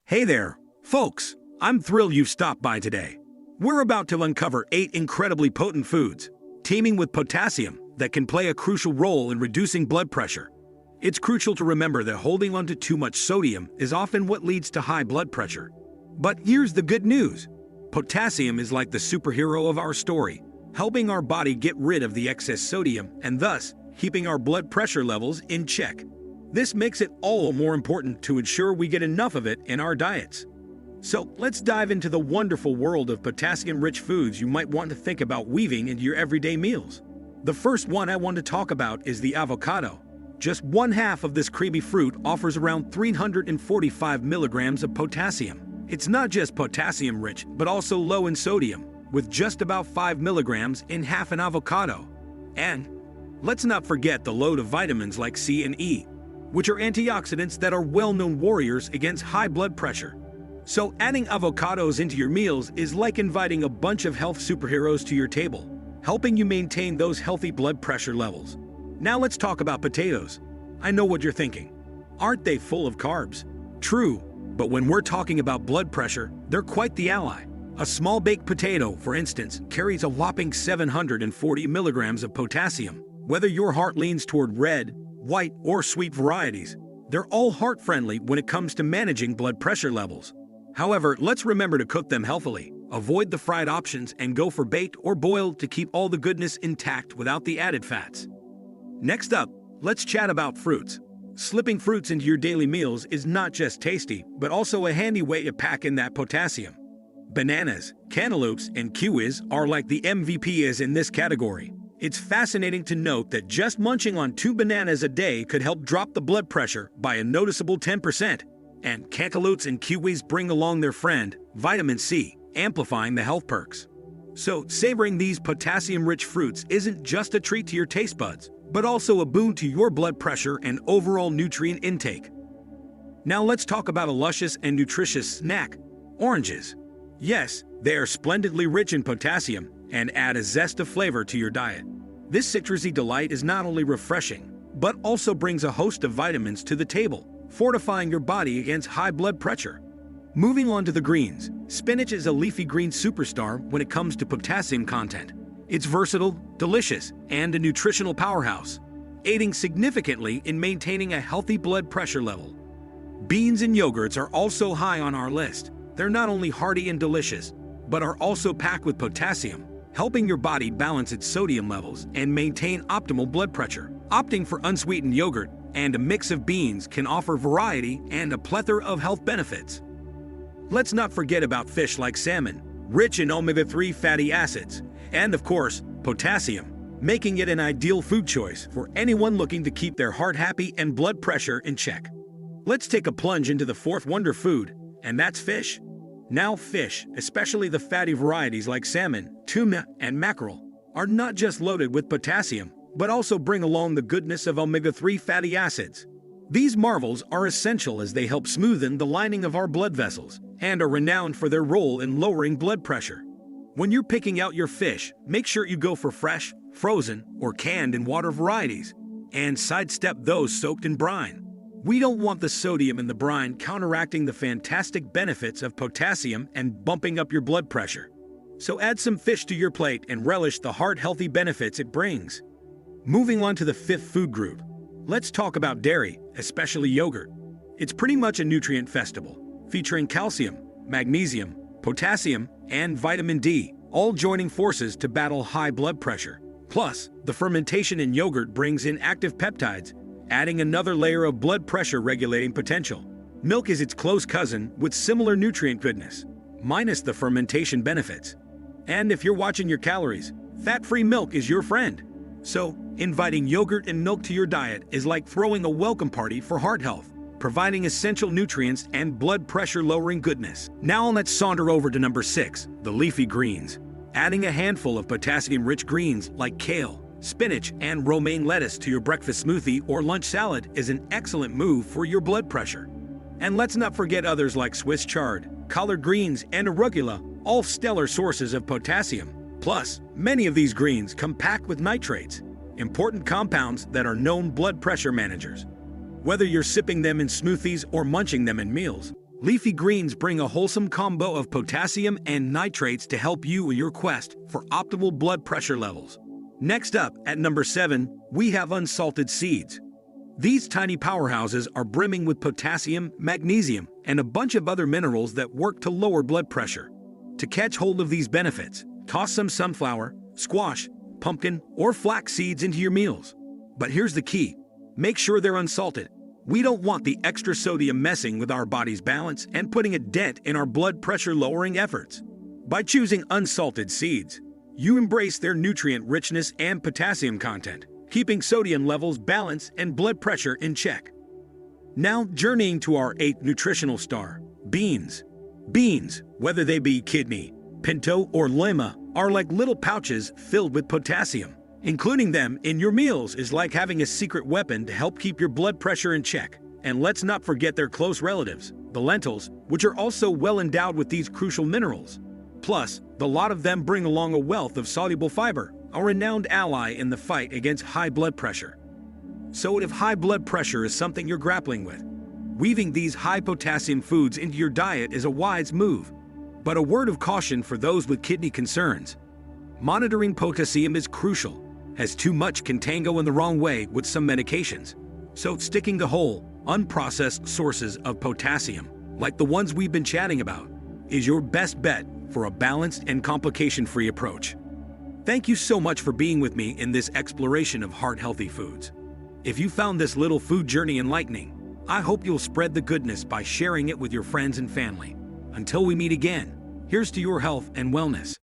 Hey there, folks! I'm thrilled you've stopped by today. We're about to uncover 8 incredibly potent foods, teeming with potassium, that can play a crucial role in reducing blood pressure. It's crucial to remember that holding onto too much sodium is often what leads to high blood pressure. But here's the good news. Potassium is like the superhero of our story, helping our body get rid of the excess sodium and thus keeping our blood pressure levels in check. This makes it all more important to ensure we get enough of it in our diets. So let's dive into the wonderful world of potassium-rich foods you might want to think about weaving into your everyday meals. The first one I want to talk about is the avocado. Just one half of this creamy fruit offers around 345 milligrams of potassium. It's not just potassium-rich, but also low in sodium, with just about 5 milligrams in half an avocado. And let's not forget the load of vitamins like C and E, which are antioxidants that are well-known warriors against high blood pressure. So adding avocados into your meals is like inviting a bunch of health superheroes to your table, helping you maintain those healthy blood pressure levels. Now let's talk about potatoes. I know what you're thinking. Aren't they full of carbs? True, but when we're talking about blood pressure, they're quite the ally. A small baked potato, for instance, carries a whopping 740 milligrams of potassium. Whether your heart leans toward red, white, or sweet varieties, they're all heart-friendly when it comes to managing blood pressure levels. However, let's remember to cook them healthily, avoid the fried options, and go for baked or boiled to keep all the goodness intact without the added fats. Next up, let's chat about fruits. Slipping fruits into your daily meals is not just tasty, but also a handy way to pack in that potassium. Bananas, cantaloupes, and kiwis are like the MVPs in this category. It's fascinating to note that just munching on 2 bananas a day could help drop the blood pressure by a noticeable 10%. And cantaloupes and kiwis bring along their friend, vitamin C, amplifying the health perks. So, savoring these potassium-rich fruits isn't just a treat to your taste buds, but also a boon to your blood pressure and overall nutrient intake. Now let's talk about a luscious and nutritious snack, oranges. Yes, they are splendidly rich in potassium and add a zest of flavor to your diet. This citrusy delight is not only refreshing, but also brings a host of vitamins to the table, fortifying your body against high blood pressure. Moving on to the greens, spinach is a leafy green superstar when it comes to potassium content. It's versatile, delicious, and a nutritional powerhouse, aiding significantly in maintaining a healthy blood pressure level. Beans and yogurts are also high on our list. They're not only hearty and delicious, but are also packed with potassium, helping your body balance its sodium levels and maintain optimal blood pressure. Opting for unsweetened yogurt and a mix of beans can offer variety and a plethora of health benefits. Let's not forget about fish like salmon, rich in omega-3 fatty acids, and of course, potassium, making it an ideal food choice for anyone looking to keep their heart happy and blood pressure in check. Let's take a plunge into the fourth wonder food, and that's fish. Now fish, especially the fatty varieties like salmon, tuna, and mackerel, are not just loaded with potassium, but also bring along the goodness of omega-3 fatty acids. These marvels are essential as they help smoothen the lining of our blood vessels and are renowned for their role in lowering blood pressure. When you're picking out your fish, make sure you go for fresh, frozen, or canned in water varieties, and sidestep those soaked in brine. We don't want the sodium in the brine counteracting the fantastic benefits of potassium and bumping up your blood pressure. So add some fish to your plate and relish the heart-healthy benefits it brings. Moving on to the fifth food group, let's talk about dairy, especially yogurt. It's pretty much a nutrient festival, featuring calcium, magnesium, potassium, and vitamin D, all joining forces to battle high blood pressure. Plus, the fermentation in yogurt brings in active peptides, adding another layer of blood pressure regulating potential. Milk is its close cousin with similar nutrient goodness, minus the fermentation benefits. And if you're watching your calories, fat-free milk is your friend. So, inviting yogurt and milk to your diet is like throwing a welcome party for heart health, providing essential nutrients and blood pressure-lowering goodness. Now let's saunter over to number 6, the leafy greens. Adding a handful of potassium-rich greens like kale, spinach, and romaine lettuce to your breakfast smoothie or lunch salad is an excellent move for your blood pressure. And let's not forget others like Swiss chard, collard greens, and arugula, all stellar sources of potassium. Plus, many of these greens come packed with nitrates, important compounds that are known blood pressure managers. Whether you're sipping them in smoothies or munching them in meals, Leafy greens bring a wholesome combo of potassium and nitrates to help you in your quest for optimal blood pressure levels. Next up, at number 7, we have unsalted seeds. These tiny powerhouses are brimming with potassium, magnesium, and a bunch of other minerals that work to lower blood pressure. To catch hold of these benefits, toss some sunflower, squash, pumpkin, or flax seeds into your meals. But here's the key: make sure they're unsalted. We don't want the extra sodium messing with our body's balance and putting a dent in our blood pressure lowering efforts. By choosing unsalted seeds, you embrace their nutrient richness and potassium content, keeping sodium levels balanced and blood pressure in check. Now, journeying to our 8th nutritional star, beans. Beans, whether they be kidney, pinto, or lima, are like little pouches filled with potassium. Including them in your meals is like having a secret weapon to help keep your blood pressure in check. And let's not forget their close relatives, the lentils, which are also well endowed with these crucial minerals. Plus, the lot of them bring along a wealth of soluble fiber, a renowned ally in the fight against high blood pressure. So if high blood pressure is something you're grappling with, weaving these high potassium foods into your diet is a wise move. But a word of caution for those with kidney concerns: monitoring potassium is crucial, as too much can tango in the wrong way with some medications. So sticking to whole, unprocessed sources of potassium, like the ones we've been chatting about, is your best bet for a balanced and complication-free approach. Thank you so much for being with me in this exploration of heart-healthy foods. If you found this little food journey enlightening, I hope you'll spread the goodness by sharing it with your friends and family. Until we meet again, here's to your health and wellness.